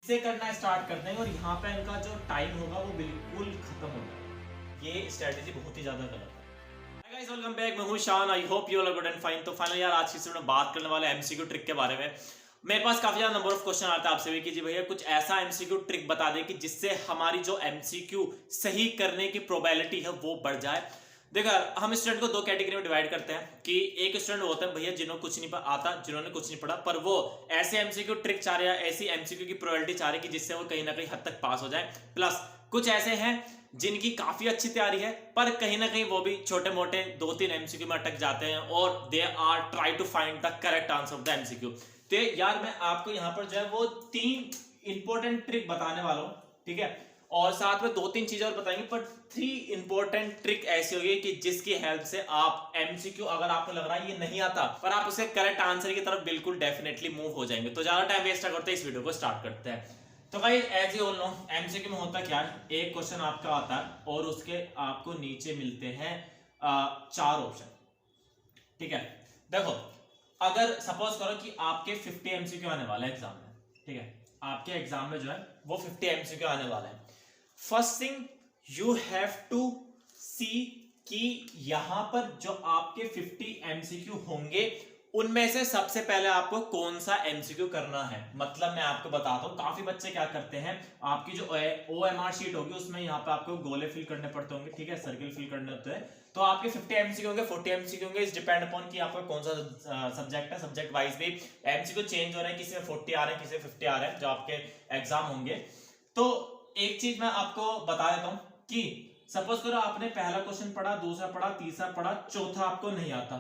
इससे करना स्टार्ट कर देंगे और यहाँ पे इनका जो टाइम होगा वो बिल्कुल खत्म हो जाएगा। ये स्ट्रेटेजी बहुत ही ज्यादा गलत है। Hi guys, welcome back. मैं हूं Shan. I hope you all are good and fine. तो फाइनली यार आज की वीडियो में बात करने वाले एमसीक्यू ट्रिक के बारे में। मेरे पास काफी ज्यादा नंबर ऑफ क्वेश्चन आता है आपसे भी कि जी भैया कुछ ऐसा एमसीक्यू ट्रिक बता दे कि जिससे हमारी जो एमसीक्यू सही करने की प्रोबेबिलिटी है वो बढ़ जाए। देखो हम स्टूडेंट को दो कैटेगरी में डिवाइड करते हैं कि एक स्टूडेंट होता है भैया जिन्होंने कुछ नहीं आता, जिन्होंने कुछ नहीं पढ़ा, पर वो ऐसे एमसीक्यू ट्रिक चाह रहे हैं, ऐसी एमसीक्यू की प्रोबेबिलिटी चाह रहे कि जिससे वो कहीं ना कहीं हद तक पास हो जाए। प्लस कुछ ऐसे हैं जिनकी काफी अच्छी तैयारी है पर कहीं ना कहीं वो भी छोटे मोटे 2-3 एमसीक्यू में अटक जाते हैं और they are try to find the correct answer of the MCQ. तो यार मैं आपको यहाँ पर जो है वो 3 इंपॉर्टेंट ट्रिक बताने वाला हूँ, ठीक है, और साथ में 2-3 चीजें और बताएंगे, पर 3 इंपॉर्टेंट ट्रिक ऐसी होगी कि जिसकी हेल्प से आप एमसीक्यू अगर आपको लग रहा है ये नहीं आता पर आप उसके करेक्ट आंसर की तरफ बिल्कुल डेफिनेटली मूव हो जाएंगे। तो ज्यादा टाइम वेस्ट करते इस वीडियो को स्टार्ट करते हैं। तो भाई as you all know MCQ में होता क्या है, एक क्वेश्चन आपका आता है और उसके आपको नीचे मिलते हैं 4 ऑप्शन, ठीक है। देखो अगर सपोज करो कि आपके 50 एमसीक्यू आने वाला है एग्जाम में, ठीक है, आपके एग्जाम में जो है वो 50 एमसीक्यू आने वाला है। First thing you have to see कि यहां पर जो आपके 50 एमसीक्यू होंगे उनमें से सबसे पहले आपको कौन सा एमसीक्यू करना है। मतलब मैं आपको बताता हूं, काफी बच्चे क्या करते हैं, आपकी जो ओएमआर शीट होगी उसमें यहाँ पे आपको गोले फिल करने पड़ते होंगे, ठीक है, सर्किल फिल करने होते हैं। तो आपके 50 एमसीक्यू होंगे, 40 एमसीक्यू होंगे, इस डिपेंड अपॉन कि आपका कौन सा सब्जेक्ट है। सब्जेक्ट वाइज भी एमसीक्यू चेंज हो रहे हैं, किसी में 40 आ रहे हैं, किसी में 50 आ रहे हैं जो आपके एग्जाम होंगे। तो एक चीज मैं आपको बता देता हूं कि सपोज करो आपने पहला क्वेश्चन पढ़ा, दूसरा पढ़ा, तीसरा पढ़ा, चौथा आपको नहीं आता,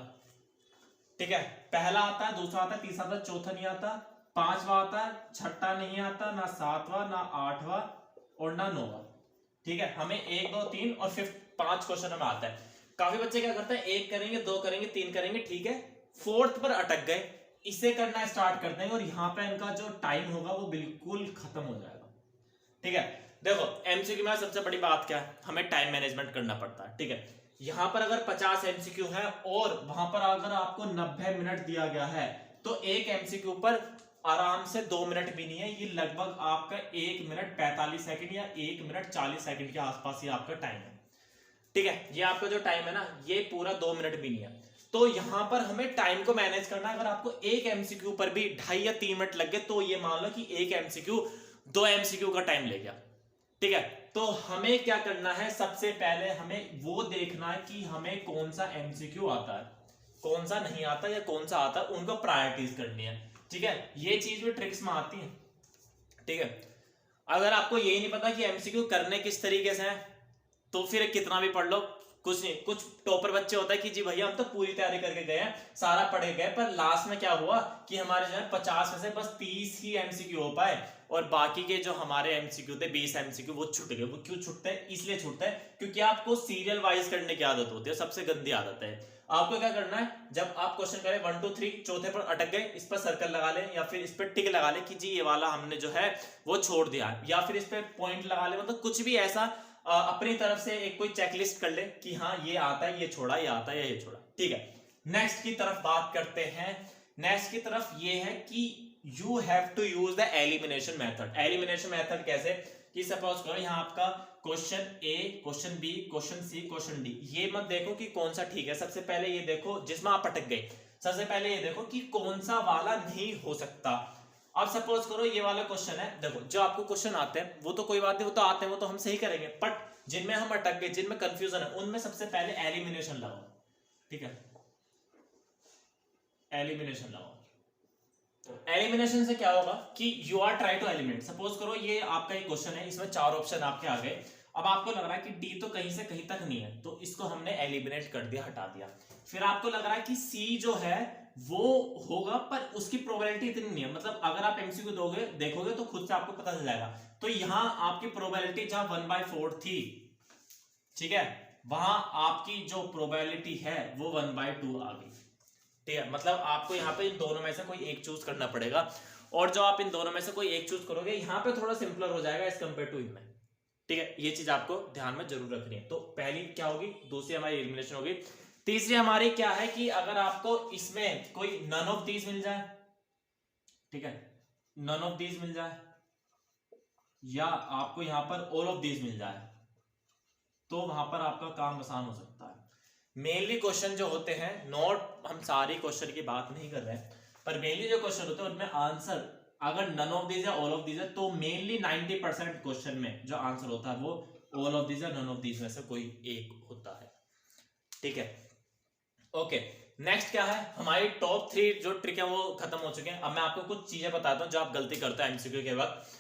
ठीक है। पहला आता है, दूसरा आता है, तीसरा आता है, चौथा नहीं आता, पांचवा आता है, छठा नहीं आता, ना सातवां, ना आठवां और ना नौवां, ठीक है। हमें 1 2 3 और फिर 5 क्वेश्चन में आता है। काफी बच्चे क्या करते हैं, 1 करेंगे, 2 करेंगे, 3 करेंगे, ठीक है, 4th पर अटक गए। इसे करना स्टार्ट कर देंगे और यहां पे इनका जो टाइम होगा वो बिल्कुल खत्म हो जाएगा, ठीक है। देखो एमसीक्यू में सबसे बड़ी बात क्या है, हमें टाइम मैनेजमेंट करना पड़ता है, ठीक है। यहां पर अगर 50 एमसीक्यू है और वहां पर अगर आपको 90 मिनट दिया गया है तो एक एमसीक्यू पर आराम से 2 मिनट भी नहीं है, ये लगभग आपका 1 मिनट 45 सेकंड या 1 मिनट 40 सेकंड के आसपास ही आपका टाइम है, ठीक है। ये आपका जो टाइम है ना ये पूरा 2 मिनट भी नहीं है। तो यहां पर हमें टाइम को मैनेज करना है। अगर आपको एक एमसीक्यू पर भी 2.5 या 3 मिनट लग गए तो ये मान लो कि एक एमसीक्यू 2 एमसीक्यू का टाइम ले गया, ठीक है। तो हमें क्या करना है, सबसे पहले हमें वो देखना है कि हमें कौन सा एमसीक्यू आता है, कौन सा नहीं आता या कौन सा आता है, उनको प्रायोरिटीज करनी है, ठीक है। ये चीज भी ट्रिक्स में आती है, ठीक है। अगर आपको यही नहीं पता कि एमसीक्यू करने किस तरीके से है तो फिर कितना भी पढ़ लो कुछ नहीं। कुछ टॉपर बच्चे होता है कि जी भैया हम तो पूरी तैयारी करके गए हैं, सारा पढ़े गए, पर लास्ट में क्या हुआ कि हमारे जो है 50 में से बस 30 ही एमसीक्यू हो पाए और बाकी के जो हमारे एमसीक्यू थे 20 एमसीक्यू वो छूट गए। वो क्यों छूटते हैं, इसलिए छूटते हैं क्योंकि आपको सीरियल वाइज करने की आदत होती है, सबसे गंदी आदत है। आपको क्या करना है, जब आप क्वेश्चन करें 1 2 3, चौथे पर अटक गए, इस पर सर्कल लगा ले या फिर इस पर टिक लगा ले कि जी ये वाला हमने जो है वो छोड़ दिया, या फिर इस पे पॉइंट लगा ले, मतलब कुछ भी ऐसा अपनी तरफ से एक कोई चेकलिस्ट कर ले कि हाँ ये आता है, ये छोड़ा, ये आता है, ये छोड़ा, ठीक है। नेक्स्ट की तरफ बात करते हैं। नेक्स्ट की तरफ ये है कि you have to use the elimination method. Elimination method कैसे कि सपोज करो यहाँ आपका question A, question B, question C, question D, ये मत देखो कि कौन सा ठीक है, सबसे पहले ये देखो जिसमें आप अटक गए, सबसे पहले ये देखो कि कौन सा वाला नहीं हो सकता। अब सपोज करो ये वाला क्वेश्चन है, देखो जो आपको क्वेश्चन आते हैं वो तो कोई बात नहीं, वो तो आते हैं, वो तो हम सही करेंगे, बट जिनमें हम अटक गए, जिनमें कंफ्यूजन है, उनमें सबसे पहले एलिमिनेशन लगाओ, ठीक है, एलिमिनेशन लगाओ। एलिमिनेशन से क्या होगा कि you are try to eliminate. Suppose करो ये आपका एक क्वेश्चन है, इसमें 4 ऑप्शन आपके आ गए, अब आपको लग रहा है कि डी तो कहीं से कहीं तक नहीं है तो इसको हमने एलिमिनेट कर दिया, हटा दिया। फिर आपको लग रहा है कि सी जो है वो होगा पर उसकी प्रोबेबिलिटी इतनी नहीं है, मतलब अगर आप एमसीक्यू दोगे देखोगे तो खुद से आपको पता चल जाएगा। तो यहां आपकी प्रोबेबिलिटी जहां 1/4 थी, ठीक है, वहां आपकी जो प्रोबेबिलिटी है वो 1/2 आ गई, ठीक है। मतलब आपको यहाँ पे इन दोनों में से कोई एक चूज करना पड़ेगा और जो आप इन दोनों में से कोई एक चूज करोगे यहाँ पे थोड़ा सिंपलर हो जाएगा एज कंपेयर टू इनमें, ठीक है। ये चीज आपको ध्यान में जरूर रखनी है। तो पहली क्या होगी, दूसरी हमारी एलिमिनेशन होगी। तीसरी हमारी क्या है कि अगर आपको इसमें कोई नन ऑफ दीज मिल जाए, ठीक है, नन ऑफ दीज मिल जाए या आपको यहाँ पर ऑल ऑफ दीज मिल जाए तो वहां पर आपका काम आसान हो सकता है। मेनली क्वेश्चन जो होते हैं, नोट हम सारी क्वेश्चन की बात नहीं कर रहे हैं, पर मेनली जो क्वेश्चन होते हैं उनमें आंसर अगर नन ऑफ दीज या ऑल ऑफ दीज है तो मेनली 90% क्वेश्चन में जो आंसर होता है वो ऑल ऑफ दीज या नन ऑफ दीज में से कोई एक होता है। ठीक है, ओके। नेक्स्ट क्या है, हमारी टॉप 3 जो ट्रिक है वो खत्म हो चुके हैं। अब मैं आपको कुछ चीजें बताता हूँ जो आप गलती करते हैं एमसीक्यू के वक्त।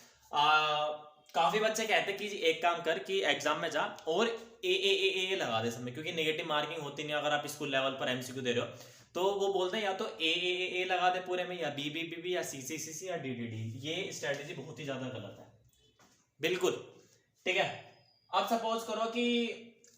काफी बच्चे कहते हैं कि एक काम कर कि एग्जाम में जा और ए लगा दे समय, क्योंकि नेगेटिव मार्किंग होती नहीं अगर आप स्कूल लेवल पर एमसीक्यू दे रहे हो। तो वो बोलते हैं या तो ए लगा दे पूरे में, या बी या सी या डी। ये स्ट्रेटेजी बहुत ही ज्यादा गलत है, बिल्कुल। ठीक है, अब सपोज करो कि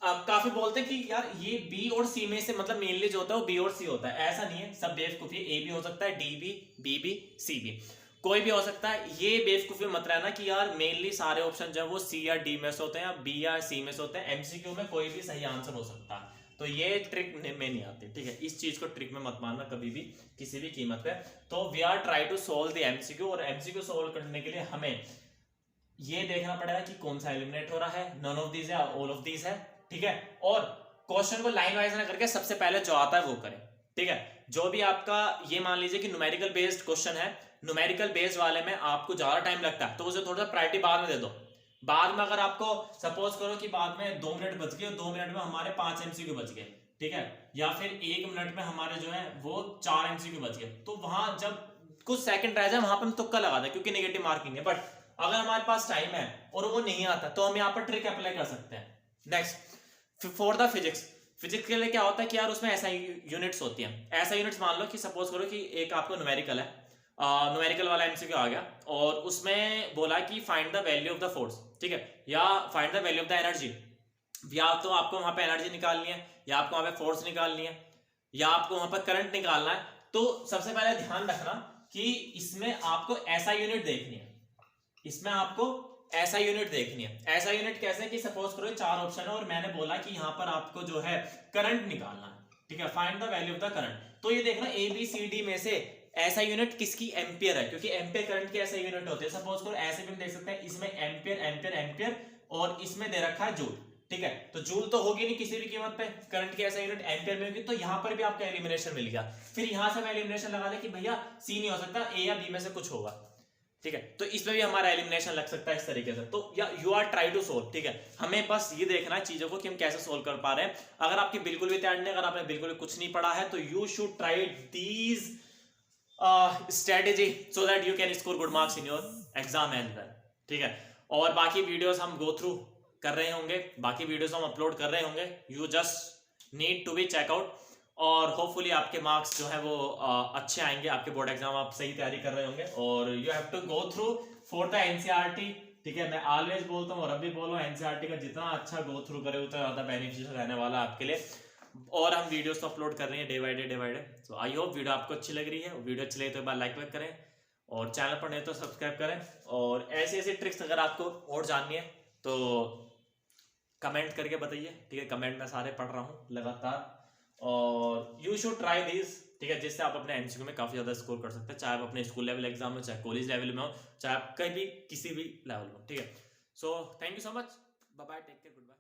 अब काफी बोलते हैं कि यार ये बी और सी में से मतलब मेनली जो होता है वो बी और सी होता है। ऐसा नहीं है, सब बेवकूफी है। ए भी हो सकता है, डी भी, बी भी, सी भी, कोई भी हो सकता है। ये बेवकूफी मत रहना कि यार मेनली सारे ऑप्शन जो है वो सी या डी में से होते हैं या बी या सी में से होते हैं। एमसीक्यू में कोई भी सही आंसर हो सकता है, तो ये ट्रिक में नहीं आती। ठीक है, इस चीज को ट्रिक में मत मानना कभी भी किसी भी कीमत पे। तो we are try to solve the MCQ, और एमसीक्यू सोल्व करने के लिए हमें ये देखना पड़ेगा कि कौन सा एलिमिनेट हो रहा है, नन ऑफ दीज है, ऑल ऑफ दीज है। ठीक है, और क्वेश्चन को लाइन वाइज ना करके सबसे पहले जो आता है वो करें। ठीक है, जो भी आपका ये मान लीजिए कि न्यूमेरिकल बेस्ड क्वेश्चन है, न्यूमेरिकल बेस्ड वाले में आपको ज्यादा टाइम लगता है तो उसे थोड़ा सा प्रायोरिटी बाद में दे दो। बाद में अगर आपको सपोज करो कि बाद में 2 मिनट बच गए, 2 मिनट में हमारे 5 एमसीक्यू बच गए, ठीक है, या फिर 1 मिनट में हमारे जो है वो 4 एमसीक्यू बच गए, तो वहां जब कुछ सेकंड रह जाए वहां पर हम तुक्का लगा दें क्योंकि नेगेटिव मार्किंग है। बट अगर हमारे पास टाइम है और वो नहीं आता तो हम यहाँ पर ट्रिक अप्लाई कर सकते हैं। नेक्स्ट, फॉर द फिजिक्स के लिए क्या होता है कि यार उसमें ऐसा यूनिट्स होती हैं। ऐसा यूनिट्स मान लो कि सपोज करो कि एक आपको न्यूमेरिकल है, न्यूमेरिकल वाला एमसीक्यू आ गया और उसमें बोला कि find the value of the force, ठीक है, या find the value of the energy. या तो आपको वहां पे एनर्जी निकालनी है, या आपको वहां पे फोर्स निकालनी है, या आपको वहां पर करंट निकालना है। तो सबसे पहले ध्यान रखना कि इसमें आपको ऐसा यूनिट देखनी है, इसमें आपको ऐसा यूनिट देखनी है। ऐसा यूनिट कैसे कि सपोज करो 4 ऑप्शन है और मैंने बोला कि यहाँ पर आपको जो है करंट निकालना है, ठीक है, find the value of the current. तो ये देखना ए बी सी डी में से ऐसा यूनिट किसकी एम्पियर है, क्योंकि एम्पियर करंट के ऐसे यूनिट होते हैं। सपोज करो ऐसे भी हम देख सकते हैं, इसमें एम्पियर एम्पियर एम्पियर और इसमें दे रखा है जूल, ठीक है, तो जूल तो होगी नहीं किसी भी कीमत पे, करंट की ऐसा यूनिट एम्पियर में होगी, तो यहाँ पर भी आपका एलिमिनेशन मिल गया। फिर यहाँ से मैं एलिमिनेशन लगा दे कि भैया सी नहीं हो सकता, ए या बी में से कुछ होगा, ठीक है, तो इसमें भी हमारा एलिमिनेशन लग सकता है इस तरीके से। तो या you are try to solve, ठीक है, हमें बस ये देखना है चीजों को कि हम कैसे सोल्व कर पा रहे हैं। अगर आपकी बिल्कुल भी तैयारी नहीं, अगर आपने बिल्कुल भी कुछ नहीं पढ़ा है तो you should try these strategy so that you can score good marks in your exam as well. ठीक है, और बाकी वीडियोस हम गो थ्रू कर रहे होंगे, बाकी वीडियोस हम अपलोड कर रहे होंगे, you just need to be checkout, और होपफुली आपके मार्क्स जो है वो अच्छे आएंगे, आपके बोर्ड एग्जाम आप सही तैयारी कर रहे होंगे। और you have to go through for the NCERT, ठीक है, मैं ऑलवेज बोलता हूँ और अभी बोलो, एनसीईआरटी का जितना अच्छा गो थ्रू करे उतना ज्यादा बेनिफिशियल रहने वाला है आपके लिए। और हम वीडियोस तो अपलोड कर रहे हैं day by day. So I hope video आपको अच्छी लग रही है। वीडियो अच्छी लगी तो एक बार लाइक करें और चैनल पर नहीं तो सब्सक्राइब करें। और ऐसी ऐसी ट्रिक्स अगर आपको और जाननी है तो कमेंट करके बताइए, ठीक है, कमेंट में सारे पढ़ रहा हूँ लगातार, और यू शुड ट्राई दिस, ठीक है, जिससे आप अपने एमसीक्यू में काफी ज्यादा स्कोर कर सकते हैं, चाहे आप अपने स्कूल लेवल एग्जाम में, चाहे कॉलेज लेवल में हो, चाहे आप कहीं भी किसी भी लेवल में, ठीक है। So thank you so much, bye bye, take care, good bye.